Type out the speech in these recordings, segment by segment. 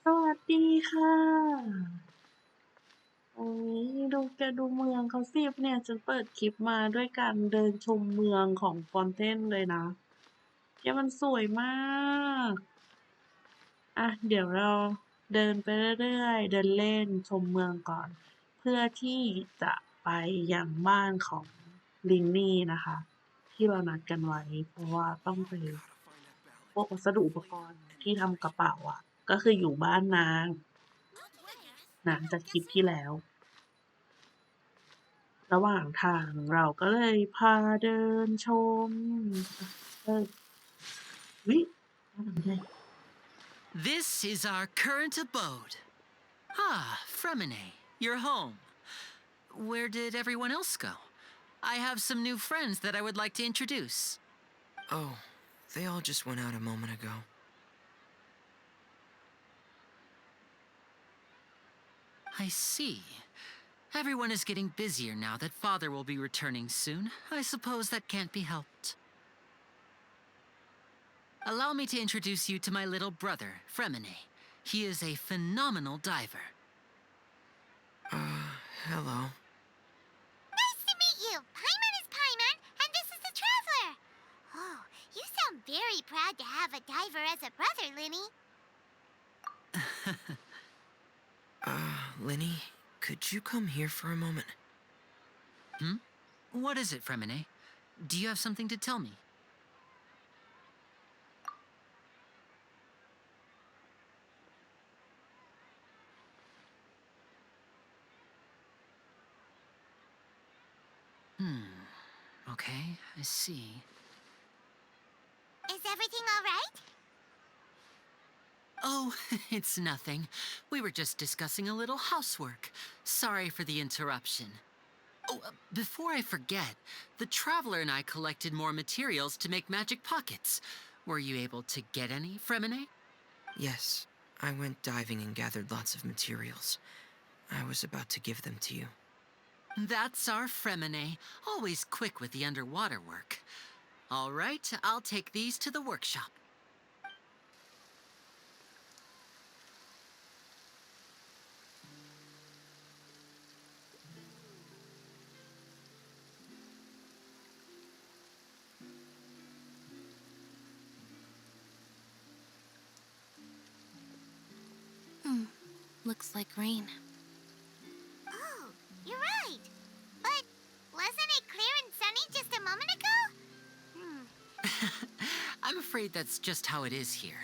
สวัสดีค่ะโอ้ยดูแกดูเมืองเขาสิเนี่ยฉันเปิดคลิปมาด้วยการเดินชมเมืองของ Fontaine เลยนะแกมันสวยมากอ่ะเดี๋ยวเราเดินไปเรื่อยๆเดินเล่นชมเมืองก่อนเพื่อที่จะไปยังบ้านของลินนี่นะคะที่เรานัดกันไว้เพราะว่าต้องไปพวกวัสดุอุปกรณ์ที่ทำกระเป๋าอ่ะก็คืออยู่บ้านนางจากคลิปที่แล้ว ระหว่างทางเราก็เลยพาเดินชมเออวิบ้านหลังใหญ่ This is our current abode. Ah, Freminet, you're home. Where did everyone else go? I have some new friends that I would like to introduce. Oh, they all just went out a moment ago. I see. Everyone is getting busier now that Father will be returning soon. I suppose that can't be helped. Allow me to introduce you to my little brother, Freminet. He is a phenomenal diver. Hello. Nice to meet you. Paimon is Paimon, and this is the Traveler. Oh, you sound very proud to have a diver as a brother, Lyney. Lyney, could you come here for a moment? What is it, Freminet? Do you have something to tell me? Okay, I see. Is everything all right? Oh, it's nothing. We were just discussing a little housework. Sorry for the interruption. Oh, before I forget, the Traveler and I collected more materials to make magic pockets. Were you able to get any, Freminet? Yes, I went diving and gathered lots of materials. I was about to give them to you. That's our Freminet, always quick with the underwater work. All right, I'll take these to the workshop. Looks like rain. Oh, you're right. But wasn't it clear and sunny just a moment ago? I'm afraid that's just how it is here.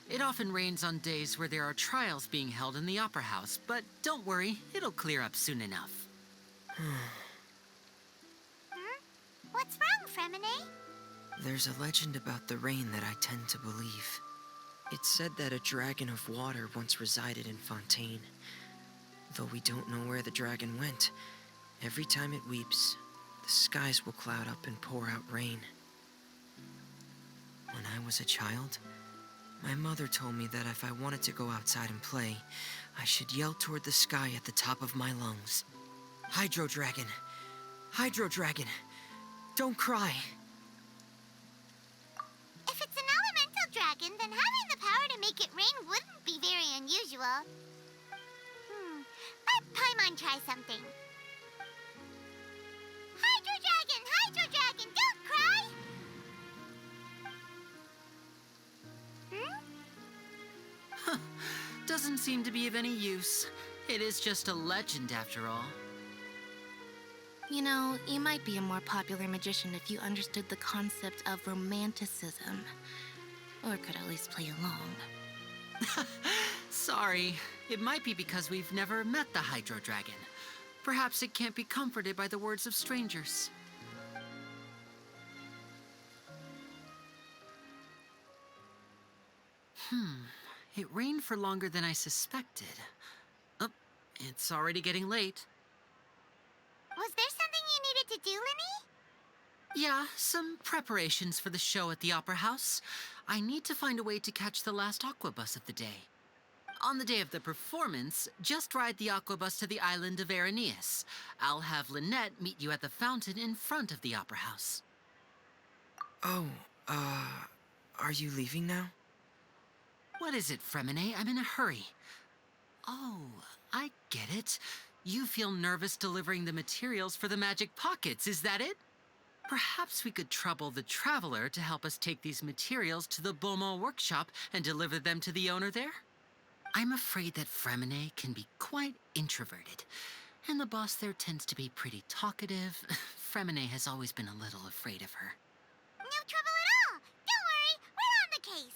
It often rains on days where there are trials being held in the Opera House, but don't worry, it'll clear up soon enough. What's wrong, Freminet? There's a legend about the rain that I tend to believe. It's said that a dragon of water once resided in Fontaine. Though we don't know where the dragon went, every time it weeps, the skies will cloud up and pour out rain. When I was a child, my mother told me that if I wanted to go outside and play, I should yell toward the sky at the top of my lungs. Hydro Dragon! Hydro Dragon! Don't cry! If it's an elemental dragon, then having the power to make it rain wouldn't be very unusual. Let Paimon try something. Hydro Dragon! Hydro Dragon! Don't cry! Doesn't seem to be of any use. It is just a legend after all. You know, you might be a more popular magician if you understood the concept of romanticism. Or could at least play along. Sorry, it might be because we've never met the Hydro Dragon. Perhaps it can't be comforted by the words of strangers. It rained for longer than I suspected. Oh, it's already getting late. Was there something you needed to do, Lyney? Yeah, some preparations for the show at the Opera House. I need to find a way to catch the last aqua bus of the day. On the day of the performance, just ride the aqua bus to the island of Aeneas. I'll have Lynette meet you at the fountain in front of the Opera House. Oh, are you leaving now? What is it, Freminet? I'm in a hurry. Oh, I get it. You feel nervous delivering the materials for the magic pockets, is that it? Perhaps we could trouble the traveler to help us take these materials to the Beaumont workshop and deliver them to the owner there? I'm afraid that Freminet can be quite introverted, and the boss there tends to be pretty talkative. Freminet has always been a little afraid of her. No trouble at all. Don't worry, we're on the case.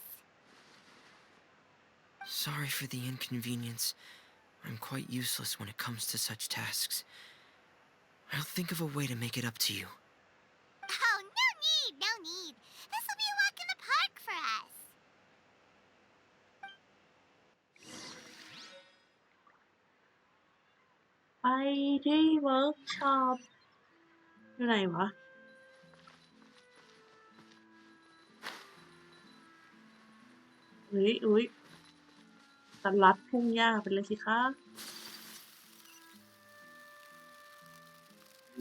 Sorry for the inconvenience. I'm quite useless when it comes to such tasks. I'll think of a way to make it up to you. Oh, no need, no need. This will be a walk in the park for us. ไปที่เวิร์กช็อปอยู่ไหนวะอุ๊ยตลัดทุ่งหญ้าไปเลยสิคะ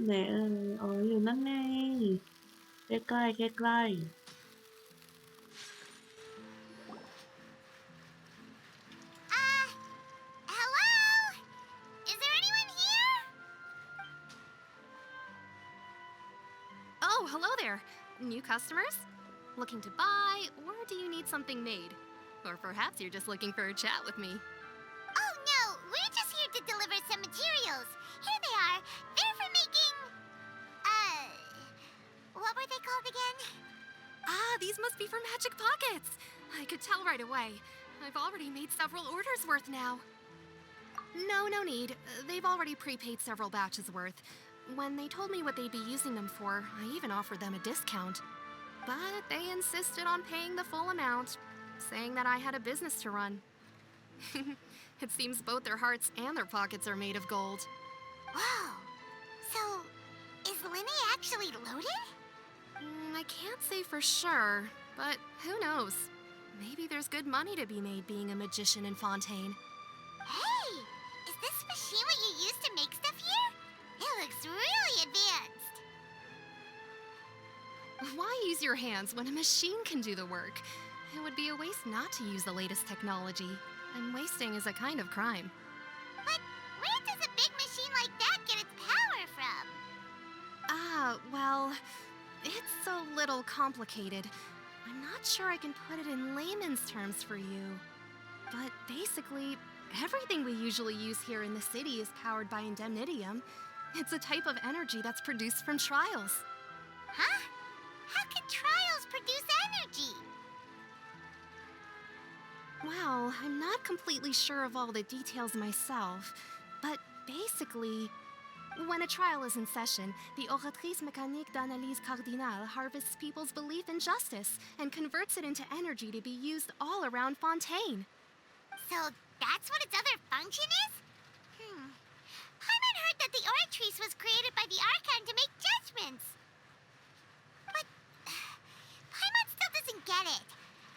ไหนอ๋ออยู่นั่นไงใกล้Hello? Is there anyone here? Oh, hello there. New customers? Looking to buy, or do you need something made? Or perhaps you're just looking for a chat with me. Oh, no, we're just here to deliver some materials. Here they are. They're for making... what were they called again? Ah, these must be for magic pockets. I could tell right away. I've already made several orders worth now. No need. They've already prepaid several batches worth. When they told me what they'd be using them for, I even offered them a discount. But they insisted on paying the full amount, saying that I had a business to run. It seems both their hearts and their pockets are made of gold. Whoa. So, is Lyney actually loaded? I can't say for sure, but who knows? Maybe there's good money to be made being a magician in Fontaine. Hey, is this machine what you use to make stuff here? It looks really advanced. Why use your hands when a machine can do the work? It would be a waste not to use the latest technology, and wasting is a kind of crime. But where does a big machine like that get its power from? Well, it's a little complicated. I'm not sure I can put it in layman's terms for you. But basically, everything we usually use here in the city is powered by indemnitium. It's a type of energy that's produced from trials. Huh? How can trials produce energy? Well, I'm not completely sure of all the details myself, but basically, when a trial is in session, the Oratrice Mécanique d'Analyse Cardinale harvests people's belief in justice and converts it into energy to be used all around Fontaine. So that's what its other function is? Paimon heard that the Oratrice was created by the Archon to make judgments. But Paimon still doesn't get it.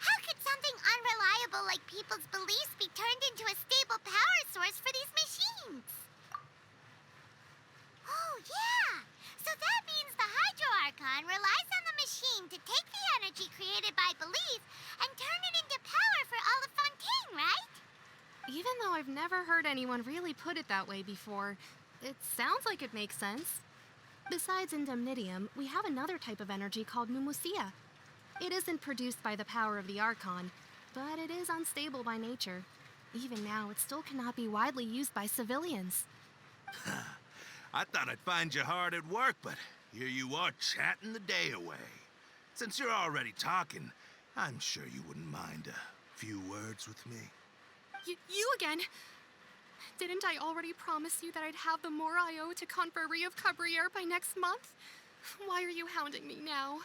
How could something unreliable like people's beliefs be turned into a stable power source for these machines? Oh, yeah! So that means the Hydro Archon relies on the machine to take the energy created by belief and turn it into power for all of Fontaine, right? Even though I've never heard anyone really put it that way before, it sounds like it makes sense. Besides indemnitium, we have another type of energy called mumusia. It isn't produced by the power of the Archon, but it is unstable by nature. Even now, it still cannot be widely used by civilians. I thought I'd find you hard at work, but here you are chatting the day away. Since you're already talking, I'm sure you wouldn't mind a few words with me. You again? Didn't I already promise you that I'd have the mihoyo to Confrérie of Cabriere by next month? Why are you hounding me now?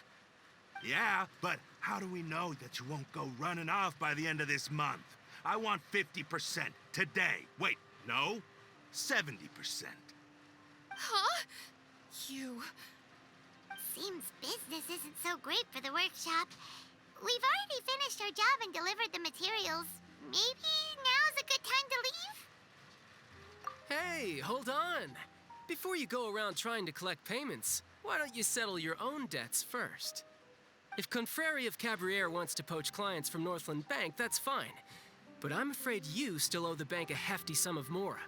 Yeah, but how do we know that you won't go running off by the end of this month? I want 50% today. Wait, no, 70%. Huh? You... Seems business isn't so great for the workshop. We've already finished our job and delivered the materials. Maybe now's a good time to leave? Hey, hold on. Before you go around trying to collect payments, why don't you settle your own debts first? If Confrérie of Cabriere wants to poach clients from Northland Bank, that's fine. But I'm afraid you still owe the bank a hefty sum of mora.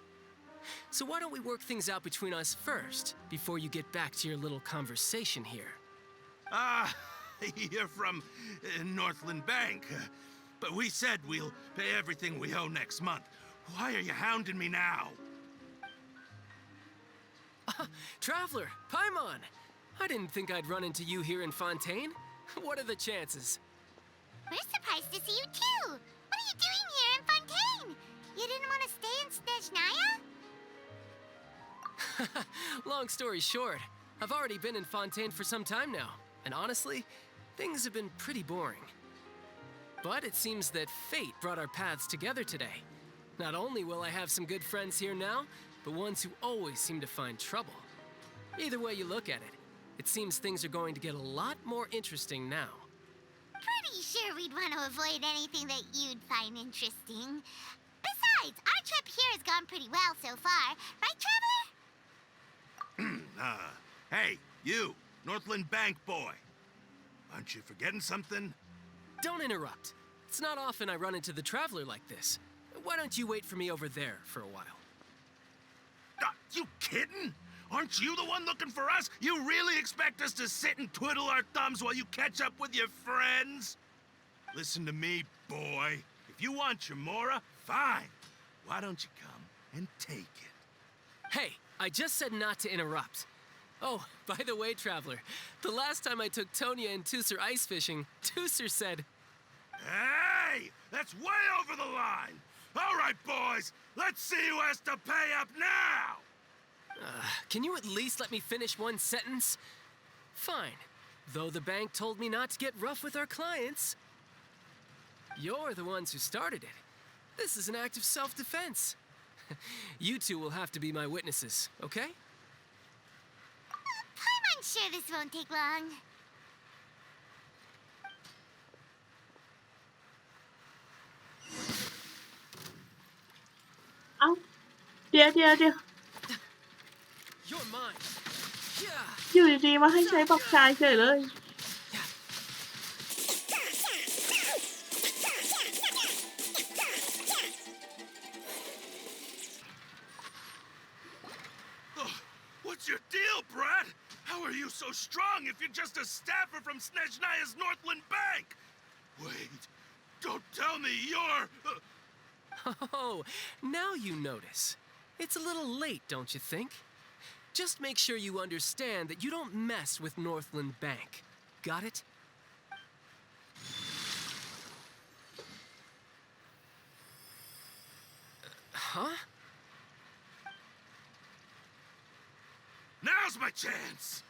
So why don't we work things out between us first, before you get back to your little conversation here? You're from Northland Bank. But we said we'll pay everything we owe next month. Why are you hounding me now? Traveler, Paimon! I didn't think I'd run into you here in Fontaine. What are the chances? We're surprised to see you too. What are you doing here in Fontaine? You didn't want to stay in Snezhnaya? Long story short, I've already been in Fontaine for some time now, and honestly, things have been pretty boring. But it seems that fate brought our paths together today. Not only will I have some good friends here now, but ones who always seem to find trouble. Either way you look at it, it seems things are going to get a lot more interesting now. Pretty sure we'd want to avoid anything that you'd find interesting. Besides, our trip here has gone pretty well so far. Right, Traveler? Hey, you, Northland Bank boy. Aren't you forgetting something? Don't interrupt. It's not often I run into the Traveler like this. Why don't you wait for me over there for a while? You kidding? Aren't you the one looking for us? You really expect us to sit and twiddle our thumbs while you catch up with your friends? Listen to me, boy. If you want your mora, fine. Why don't you come and take it? Hey, I just said not to interrupt. Oh, by the way, Traveler, the last time I took Tonya and Tusser ice fishing, Tusser said... Hey! That's way over the line! All right, boys, let's see who has to pay up now! Can you at least let me finish one sentence? Fine. Though the bank told me not to get rough with our clients. You're the ones who started it. This is an act of self-defense. You two will have to be my witnesses, okay? I'm sure this won't take long. Oh, เดี๋ยว You're mine. Yeah. อยู่ดีๆมาให้ใช้ปักชายเฉยเลย What's your deal, Brad? How are you so strong if you're just a staffer from Snezhnaya's Northland Bank? Wait, don't tell me you're... Oh, now you notice. It's a little late, don't you think? Just make sure you understand that you don't mess with Northland Bank. Got it? Huh? Now's my chance!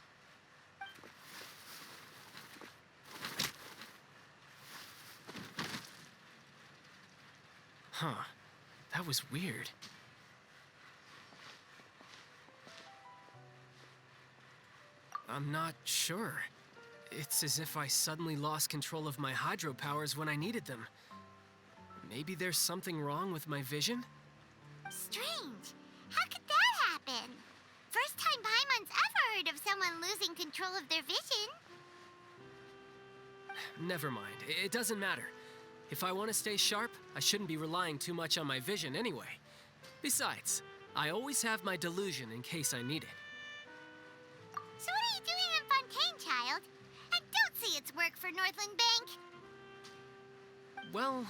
Huh. That was weird. I'm not sure. It's as if I suddenly lost control of my hydro powers when I needed them. Maybe there's something wrong with my vision? Strange. How could that happen? First time Paimon's ever heard of someone losing control of their vision. Never mind. It doesn't matter. If I want to stay sharp, I shouldn't be relying too much on my vision anyway. Besides, I always have my delusion in case I need it. So what are you doing in Fontaine, child? And don't say it's work for Northland Bank. Well,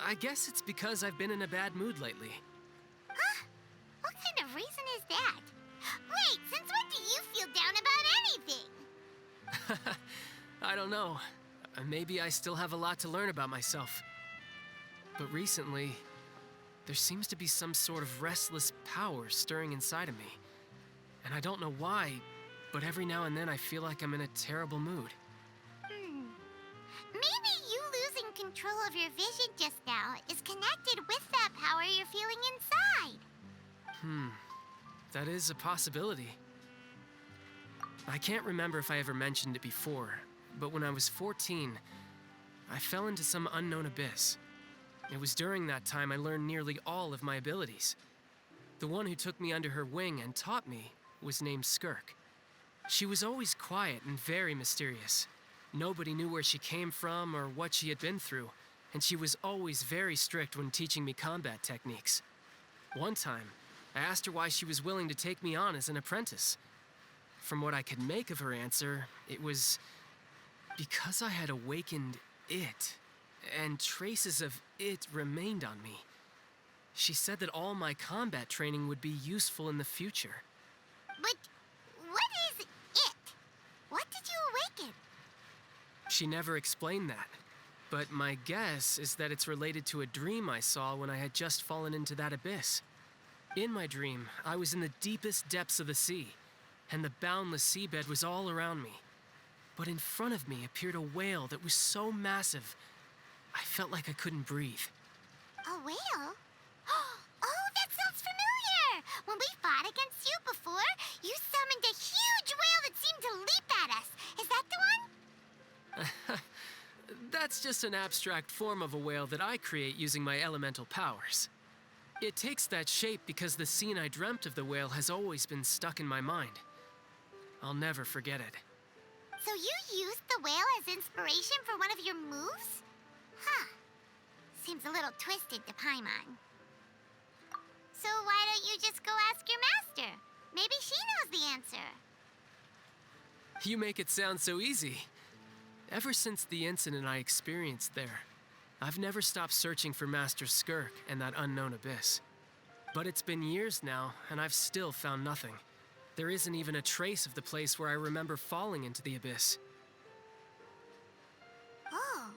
I guess it's because I've been in a bad mood lately. Huh? What kind of reason is that? Wait, since when do you feel down about anything? I don't know. Maybe I still have a lot to learn about myself. But recently, there seems to be some sort of restless power stirring inside of me. And I don't know why, but every now and then I feel like I'm in a terrible mood. Maybe you losing control of your vision just now is connected with that power you're feeling inside. That is a possibility. I can't remember if I ever mentioned it before, but when I was 14, I fell into some unknown abyss. It was during that time I learned nearly all of my abilities. The one who took me under her wing and taught me was named Skirk. She was always quiet and very mysterious, Nobody knew where she came from or what she had been through, and she was always very strict when teaching me combat techniques. One time, I asked her why she was willing to take me on as an apprentice. From what I could make of her answer, it was because I had awakened it, and traces of it remained on me. She said that all my combat training would be useful in the future. But what is it? What did you awaken? She never explained that, but my guess is that it's related to a dream I saw when I had just fallen into that abyss. In my dream, I was in the deepest depths of the sea, and the boundless seabed was all around me. But in front of me appeared a whale that was so massive, I felt like I couldn't breathe. A whale? Oh, that sounds familiar! When we fought against you before, you summoned a huge whale that seemed to leap at us. Is that the one? That's just an abstract form of a whale that I create using my elemental powers. It takes that shape because the scene I dreamt of the whale has always been stuck in my mind. I'll never forget it. So you used the whale as inspiration for one of your moves? Huh. Seems a little twisted to Paimon. So why don't you just go ask your master? Maybe she knows the answer. You make it sound so easy. Ever since the incident I experienced there, I've never stopped searching for Master Skirk and that unknown abyss. But it's been years now, and I've still found nothing. There isn't even a trace of the place where I remember falling into the abyss. Oh,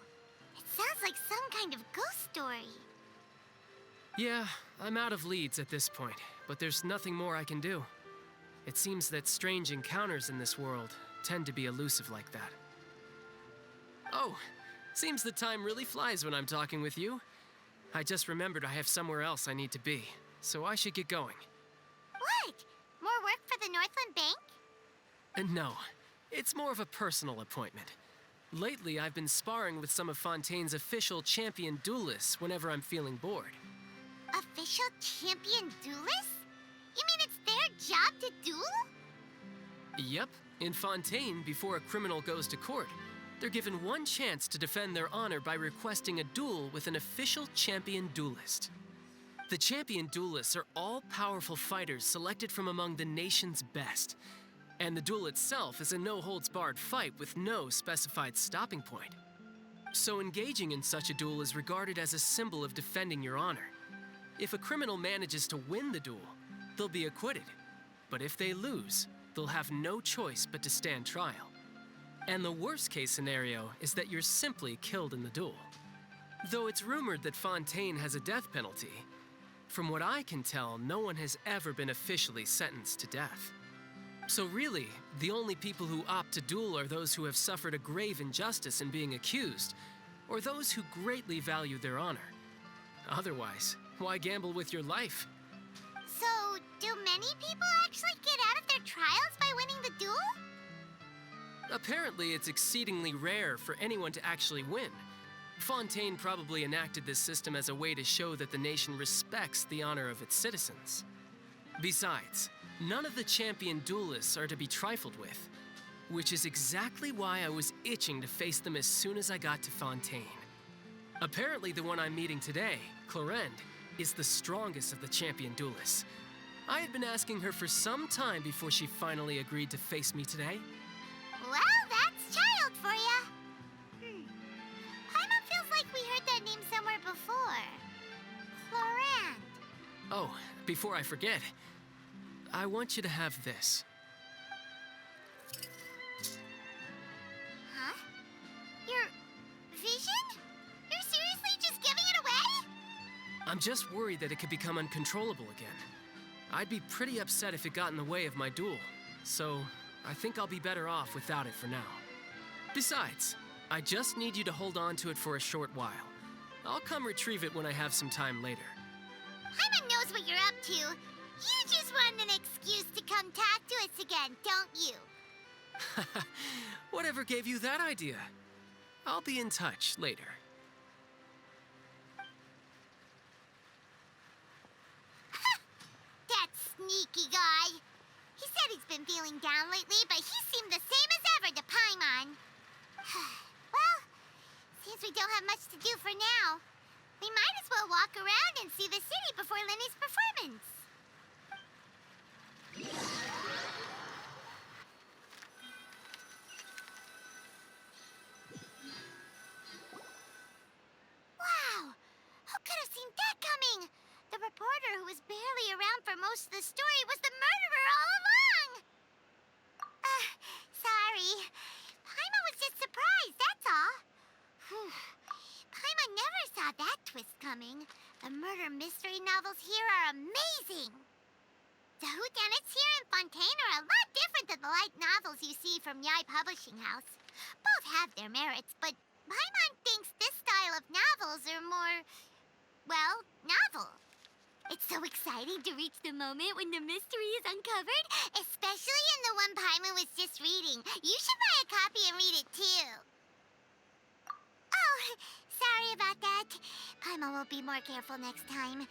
it sounds like some kind of ghost story. Yeah, I'm out of leads at this point, but there's nothing more I can do. It seems that strange encounters in this world tend to be elusive like that. Oh, seems the time really flies when I'm talking with you. I just remembered I have somewhere else I need to be, so I should get going. What? More work for the Northland Bank? No, it's more of a personal appointment. Lately, I've been sparring with some of Fontaine's official champion duelists whenever I'm feeling bored. Official champion duelists? You mean it's their job to duel? Yep, in Fontaine, before a criminal goes to court, they're given one chance to defend their honor by requesting a duel with an official champion duelist. The champion duelists are all-powerful fighters selected from among the nation's best, and the duel itself is a no-holds-barred fight with no specified stopping point. So engaging in such a duel is regarded as a symbol of defending your honor. If a criminal manages to win the duel, they'll be acquitted. But if they lose, they'll have no choice but to stand trial. And the worst-case scenario is that you're simply killed in the duel. Though it's rumored that Fontaine has a death penalty, from what I can tell, no one has ever been officially sentenced to death. So really, the only people who opt to duel are those who have suffered a grave injustice in being accused, or those who greatly value their honor. Otherwise, why gamble with your life? So, do many people actually get out of their trials by winning the duel? Apparently, it's exceedingly rare for anyone to actually win. Fontaine probably enacted this system as a way to show that the nation respects the honor of its citizens. Besides, none of the champion duelists are to be trifled with, which is exactly why I was itching to face them as soon as I got to Fontaine. Apparently, the one I'm meeting today, Clorinde, is the strongest of the champion duelists. I had been asking her for some time before she finally agreed to face me today. Well, that's child for ya. Paimon feels like we heard that name somewhere before. Clorinde. Oh, before I forget, I want you to have this. Huh? Your vision? You're seriously just giving it away? I'm just worried that it could become uncontrollable again. I'd be pretty upset if it got in the way of my duel, so I think I'll be better off without it for now. Besides, I just need you to hold on to it for a short while. I'll come retrieve it when I have some time later. Paimon knows what you're up to. You just want an excuse to come talk to us again, don't you? Whatever gave you that idea? I'll be in touch later. That sneaky guy. He said he's been feeling down lately, but he seemed the same as ever to Paimon. we don't have much to do for now. We might as well walk around and see the city before Lyney's performance. Wow! Who could have seen that coming? The reporter who was barely around for most of the story was the murderer all along! Sorry. Paimon was just surprised, that's all. Paimon never saw that twist coming. The murder mystery novels here are amazing. The whodunits here in Fontaine are a lot different than the light novels you see from Yai Publishing House. Both have their merits, but Paimon thinks this style of novels are more, well, novel. It's so exciting to reach the moment when the mystery is uncovered, especially in the one Paimon was just reading. You should buy a copy and read it too. Oh, sorry about that. Paimon will be more careful next time.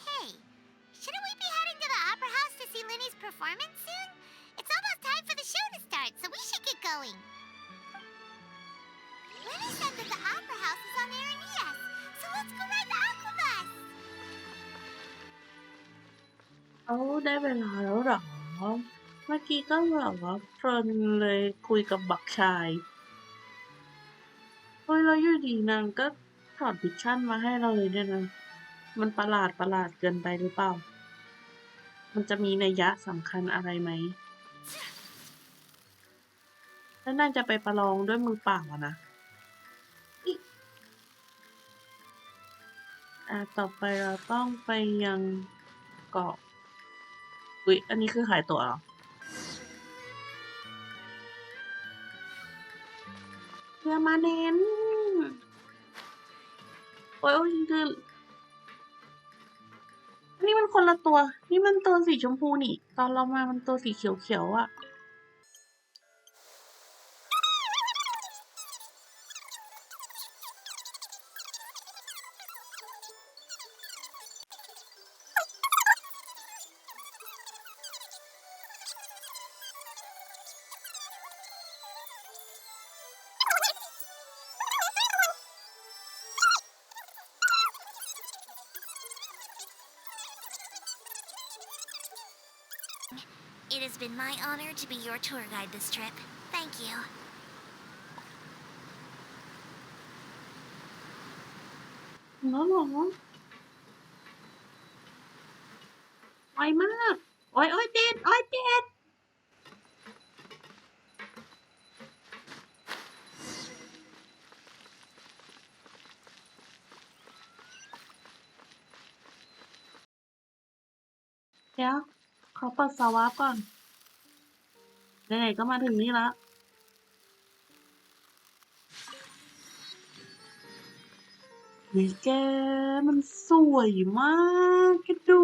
Hey, shouldn't we be heading to the Opera House to see Lyney's performance soon? It's almost time for the show to start, so we should get going. Lyney said that the Opera House is on Aranias, so let's go ride the Aquabus. เอาได้เวลาแล้วเหรอ เมื่อกี้ก็แบบว่าเพลินเลยคุยกับบักชายเฮ้ยแล้วอยู่ดีนางก็ถอดวิชั่นมาให้เราเลยเนี่ยนะมันประหลาดเกินไปหรือเปล่า มันจะมีนัยยะสำคัญอะไรไหมแล้วนางจะไปประลองด้วยมือเปล่าอะนะอิต่อไปเราต้องไปยังเกาะอุ๊ยอันนี้คือขายตั๋วเหรอเพื่อมาเน้นโอ้ยคืออันนี้มันคนละตัว นี่มันตัวสีชมพูนี่ ตอนเรามามันตัวสีเขียวๆอ่ะ It has been my honor to be your tour guide this trip. Thank you. แล้วเหรอไวมาก โอ้ยเจ็ดเดี๋ยวขอเปิดสวาปก่อนไหนๆก็มาถึงนี่ละเฮ้ยแกมันสวยมากแกดู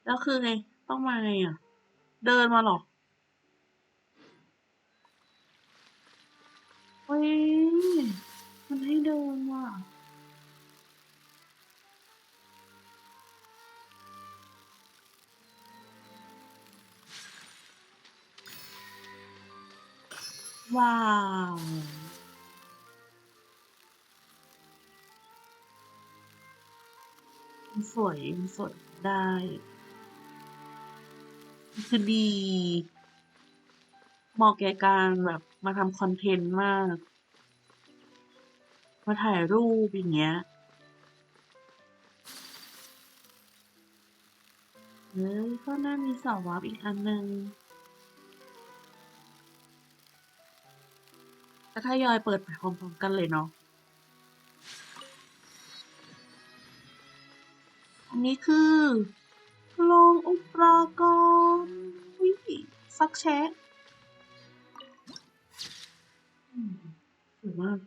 แล้วคือไงต้องมาไงอ่ะ เดินมาหรอเฮ้ยมันให้เดินว่ะว้าวมันสวยได้คือดีเหมาะแก่การแบบมาทำคอนเทนต์มากมาถ่ายรูปอย่างเงี้ยก็น่ามีเสาวาร์ปอีกอันนึงก็ทยอยเปิดไปพร้อมๆกันเลยเนาะอันนี้คือโรงอุปกรณ์ซักแชะสวยมาก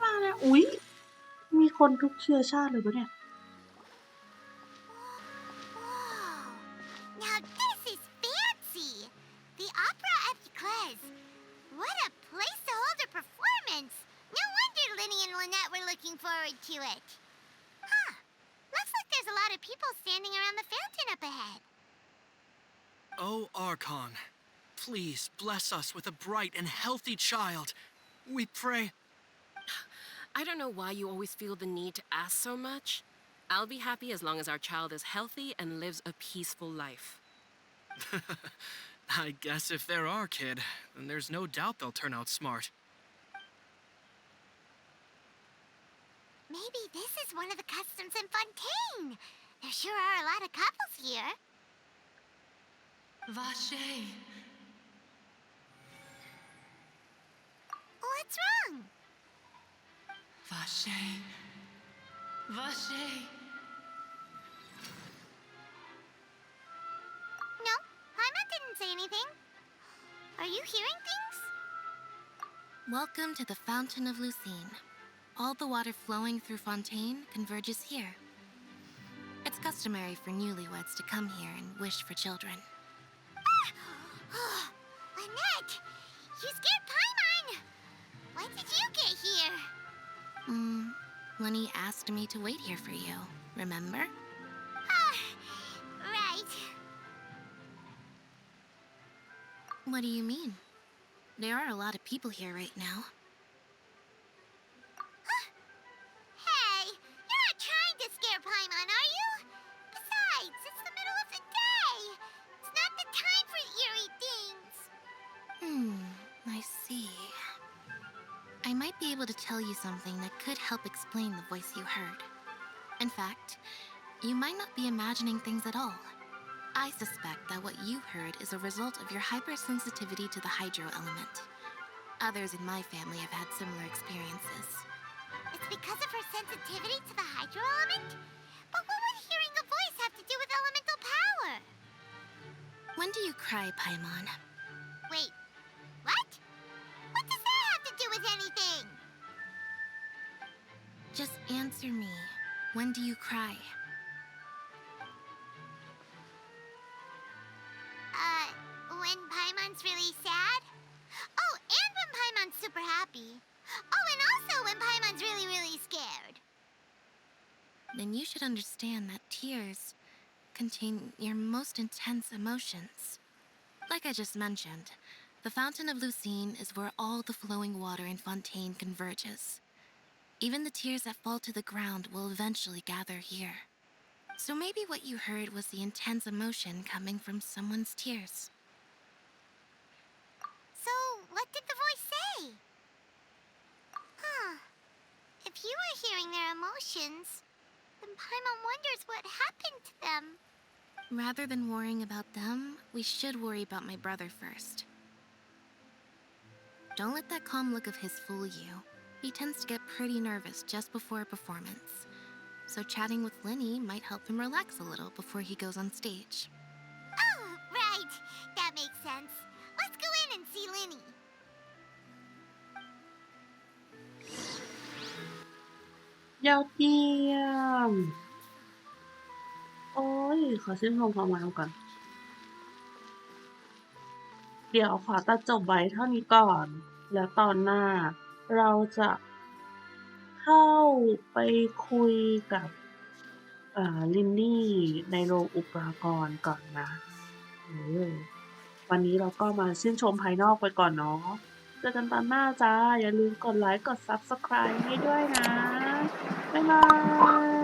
มาแล้วอุ๊ยมีคนทุกเชื้อชาติเลยปะเนี่ย Whoa! Now this is fancy! The Opera.3. What a place to hold a performance! No wonder looking forward to it. Huh. Looks like there's a lot of people standing around the fountain up ahead. Oh, Archon, please bless us with a bright and healthy child. We pray. I don't know why you always feel the need to ask so much. I'll be happy as long as our child is healthy and lives a peaceful life. I guess if they're our kid, then there's no doubt they'll turn out smart. Maybe this is one of the customs in Fontaine. There sure are a lot of couples here. Vache. What's wrong? Vache. Vache. No, Paimon didn't say anything. Are you hearing things? Welcome to the Fountain of Lucine. All the water flowing through Fontaine converges here. It's customary for newlyweds to come here and wish for children. Lynette, you scared Paimon. When did you get here? Lyney asked me to wait here for you, remember? Right. What do you mean? There are a lot of people here right now. Hey, you're not trying to scare Paimon, are you? Besides, it's the middle of the day. It's not the time for eerie things. I see. I might be able to tell you something that could help explain the voice you heard. In fact, you might not be imagining things at all. I suspect that what you heard is a result of your hypersensitivity to the hydro element. Others in my family have had similar experiences. It's because of her sensitivity to the hydro element? But what would hearing a voice have to do with elemental power? When do you cry, Paimon? Wait, what? What does that have to do with anything? Just answer me. When do you cry? When Paimon's really sad? Oh, and when Paimon's super happy. Oh, and also when Paimon's really, really scared. Then you should understand that tears contain your most intense emotions. Like I just mentioned, the Fountain of Lucine is where all the flowing water in Fontaine converges. Even the tears that fall to the ground will eventually gather here. So maybe what you heard was the intense emotion coming from someone's tears. So, what did the voice say? If you were hearing their emotions, then Paimon wonders what happened to them. Rather than worrying about them, we should worry about my brother first. Don't let that calm look of his fool you. He tends to get pretty nervous just before a performance. So chatting with Lyney might help him relax a little before he goes on stage. Oh, right. That makes sense. Let's go in and see Lyney. ยอดเยี่ยม โอ้ย ขอชื่นชมความมาก่อน เดี๋ยวขอตัดจบไว้เท่านี้ก่อน แล้วตอนหน้า เราจะเข้าไปคุยกับลินนี่ในโรงอุปกรณ์ก่อนนะวันนี้เราก็มาชื่นชมภายนอกไปก่อนเนาะเจอกันตอนหน้าจ้า อย่าลืมกดไลค์กด Subscribe ให้ด้วยนะ บ๊ายบาย